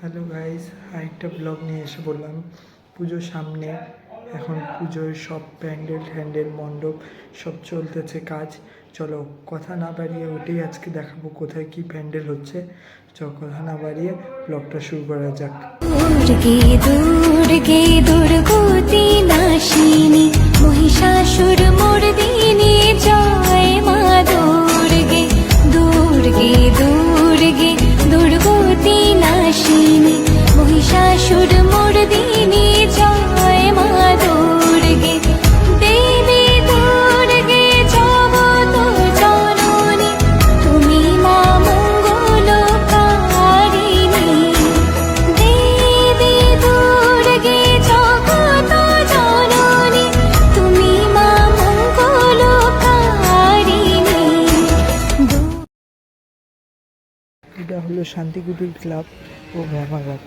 Hello guys, আরেকটা blog নিয়ে এসে বললাম। পুজোর সামনে, এখন পুজোর সব প্যান্ডেল মণ্ডপ সব চলতেছে কাজ। চলো কথা না বাড়িয়ে ওটাই আজকে দেখাবো কোথায় কি প্যান্ডেল হচ্ছে। চলো কথা না বাড়িয়ে ব্লগটা শুরু করা যাক। দুর্গে দুর্গতি নাশিনী মহিষাসুর মর্দিনী জয় মা দুর্গে দুর্গে দুর্গে দুর্গতি নাশিনী মহিষাসুর মর্দিনী জয় মা দুর্গে দেবী দুর্গে জগত জননী তুমি মা মঙ্গলকারিণী দেবী দুর্গে জগত জননী তুমি মা মঙ্গলকারিণী। এটা হলো শান্তিকুটির ক্লাব ও ব্যায়ামাগার।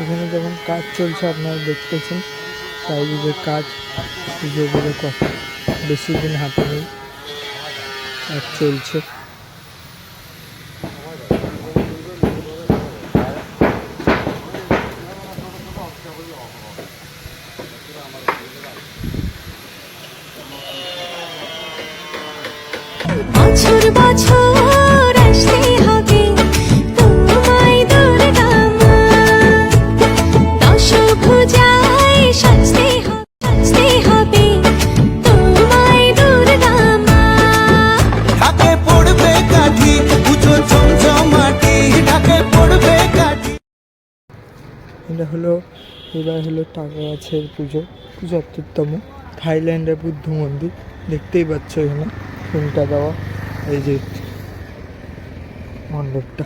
এখানে যখন কাজ চলছে আপনারা দেখতেছেন, চারিদিকে কাজ। পুজো বলে কথা, বেশি দিন হাতে নেই, কাজ চলছে। বছর বছর আসতে হবে তোমায় দুর্গা মা, দশভুজায় সাজতে হবে তোমায় দুর্গা মা। ঢাকে পড়বে কাঠি পুজো ঝমঝমাটি, ঢাকে পড়বে কাঠি। এটা হলো এবার হলো টাকা গাছের পুজো, ৭৫তম থাইল্যান্ডের বুদ্ধ মন্দির। দেখতেই পাচ্ছ এখানে ফোনটা দেওয়া, এই যে মণ্ডপটা।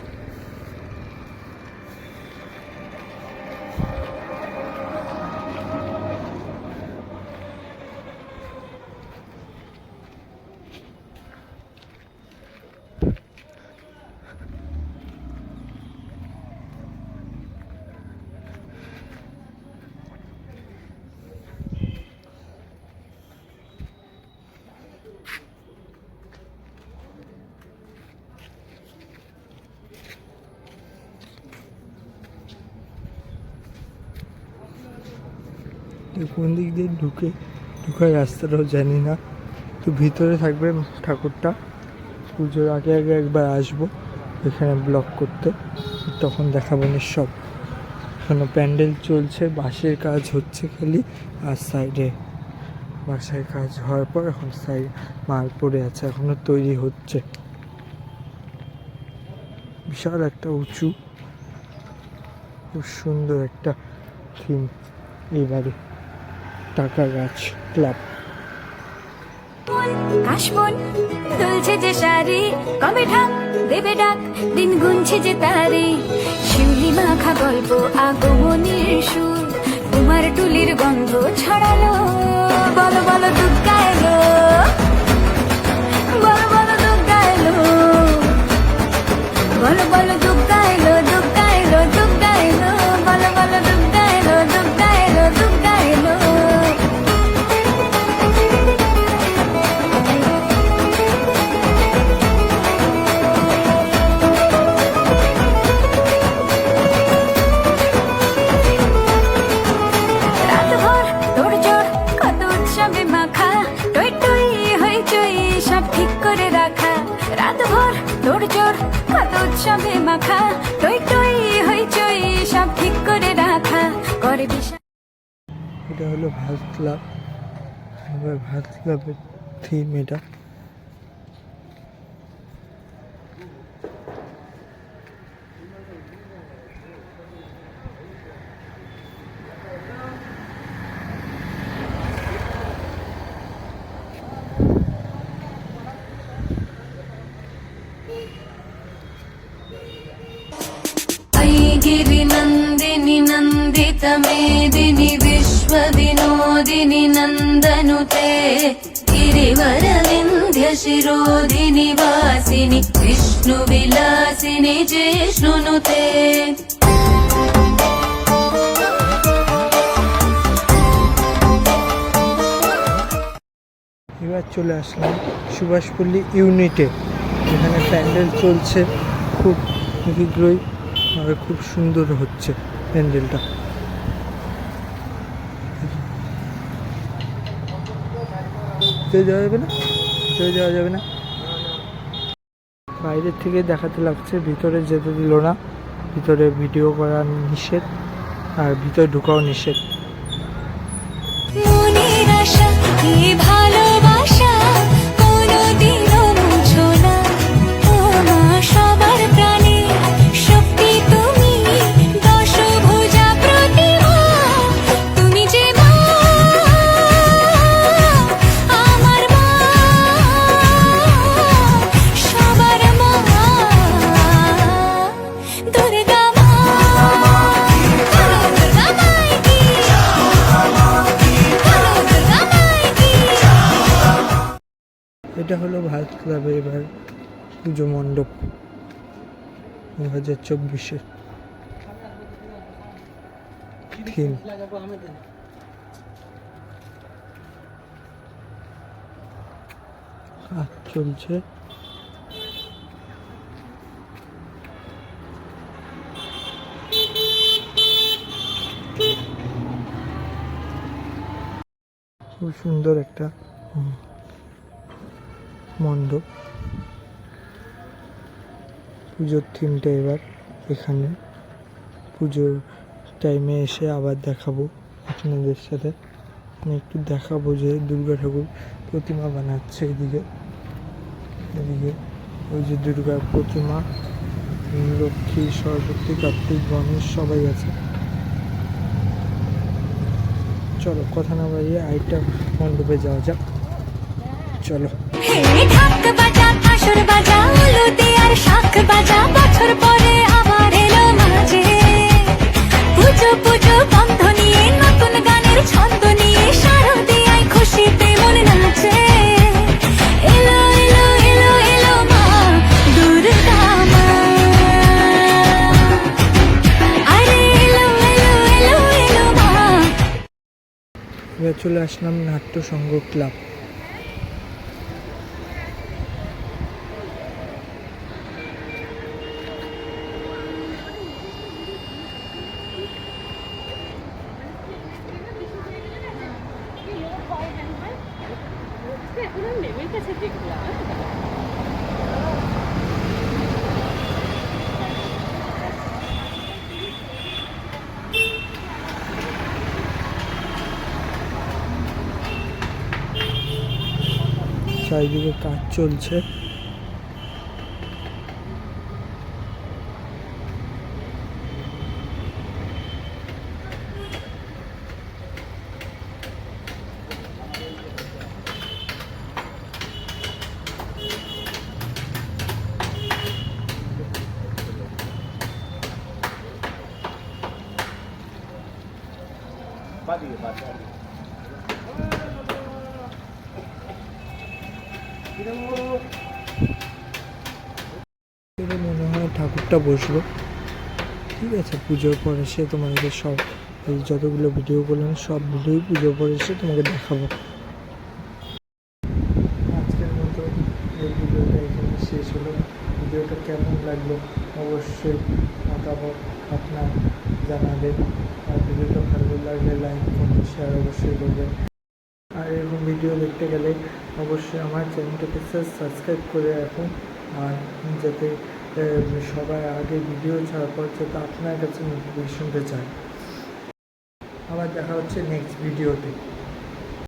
কোন দিক দিয়ে ঢুকার রাস্তাটাও জানি না, তো ভিতরে থাকবে ঠাকুরটা। পুজোর আগে একবার আসবো এখানে ব্লগ করতে, তখন দেখাবো সব। এখনো প্যান্ডেল চলছে, বাঁশের কাজ হচ্ছে খালি, আর সাইডে বাসায় কাজ হওয়ার পর এখন সাইড মাল পড়ে আছে, এখনো তৈরি হচ্ছে। বিশাল একটা উঁচু, খুব সুন্দর একটা থিম এইবারে টাকা গাছ ক্লাব। কাশবন দুলছে যে শাড়ি, কবে ঢাক দেবে ডাক, দিন গুনছে যে তারে, শিউলি মাখা গল্প আগমনের সুর, তোমার টুলির গন্ধ ছড়ালো, বলো বলো দুর্গা এলো, বলো বলো দুর্গা এলো, বলো বলো দুর্গা এলো, দুর্গা এলো, দুর্গা এলো, বলো বলো দুর্গা এলো, দুর্গা এলো, দুর্গা এলো। সবে মাখা, টই টই হইচই সব ঠিক করে রাখা, করে বিশাল। এটা হলো ভারত ক্লাব। এবার ভারত ক্লাবের থিম এটা। गिरिनन्दिनि नन्दित मेदिनि विश्वविनोदिनि नन्दनुते, गिरिवरविन्ध्य शिरोधिनि वासिनि विष्णुविलासिनि जिष्णुनुते। এবার চলে আসলাম সুভাষপল্লী ইউনিটে। এখানে প্যান্ডেল চলছে, খুব শীঘ্রই আর খুব সুন্দর হচ্ছে প্যান্ডেলটা। যাওয়া যাবে না, যাওয়া যাবে না। বাইরের থেকে দেখাতে লাগছে, ভিতরে যেতে দিল না। ভিতরে ভিডিও করা নিষেধ, আর ভিতরে ঢোকাও নিষেধ। মনের আশা কি ভালোবাসা কোনোদিনও মুছো না, ও মা সবার প্রাণে শক্তি তুমি, দশভুজা প্রতিমা তুমি যে মা, আমার মা, সবার মা, দুর্গা মা, দুর্গা মাই কি, এটা হলো ভারত ক্লাবে এবার পুজো মণ্ডপ 2024-এর থিম। কাজ চলছে। খুব সুন্দর একটা মণ্ডপ। পুজোর থিমটা এবার এখানে পুজোর টাইমে এসে আবার দেখাবো আপনাদের সাথে। আমি একটু দেখাবো যে দুর্গা ঠাকুর প্রতিমা বানাচ্ছে। এদিকে ওই যে দুর্গার প্রতিমা, লক্ষ্মী, সরস্বতী, কার্তিক, গণেশ সবাই আছে। চলো কথা না বাড়িয়ে আরেকটা মণ্ডপে যাওয়া যাক, চলো। ঢাক বাজা, কাসর বাজা, উলুতে আর শাঁখ বাজা, বছর পরে আবার এলো মাঝে পুজো পুজো গন্ধ নিয়ে, নতুন গানের ছন্দ নিয়ে, শারদিয়ায় খুশিতে মন নাচে। এলো এলো এলো এলো মা দুর্গা মা, আরে এলো এলো এলো এলো মা। এবার চলে আসলাম নাট্য সংঘ ক্লাব। চারিদিকে কাজ চলছে। মনে হয় ঠাকুরটা বসলো। ঠিক আছে, পুজোর পর এসে তোমাদের সব এই যতগুলো ভিডিও করলাম সব ভিডিওই পুজোর পর এসে তোমাকে দেখাবো। আজকের মতো এই ভিডিওটা এখানে শেষ হলো। ভিডিওটা কেমন লাগলো অবশ্যই মতামত আপনার জানাবেন। আর ভিডিওটা ভালো লাগলে লাইক, কমেন্ট, শেয়ার অবশ্যই করবেন। আর এরকম ভিডিও দেখতে গেলে অবশ্যই আমার চ্যানেলটাকে সাবস্ক্রাইব করে রাখুন, আর যাতে সবার আগে ভিডিও ছাড়ার পর যাতে আপনার কাছে নোটিফিকেশনটা যায়। আবার দেখা হচ্ছে নেক্সট ভিডিওতে।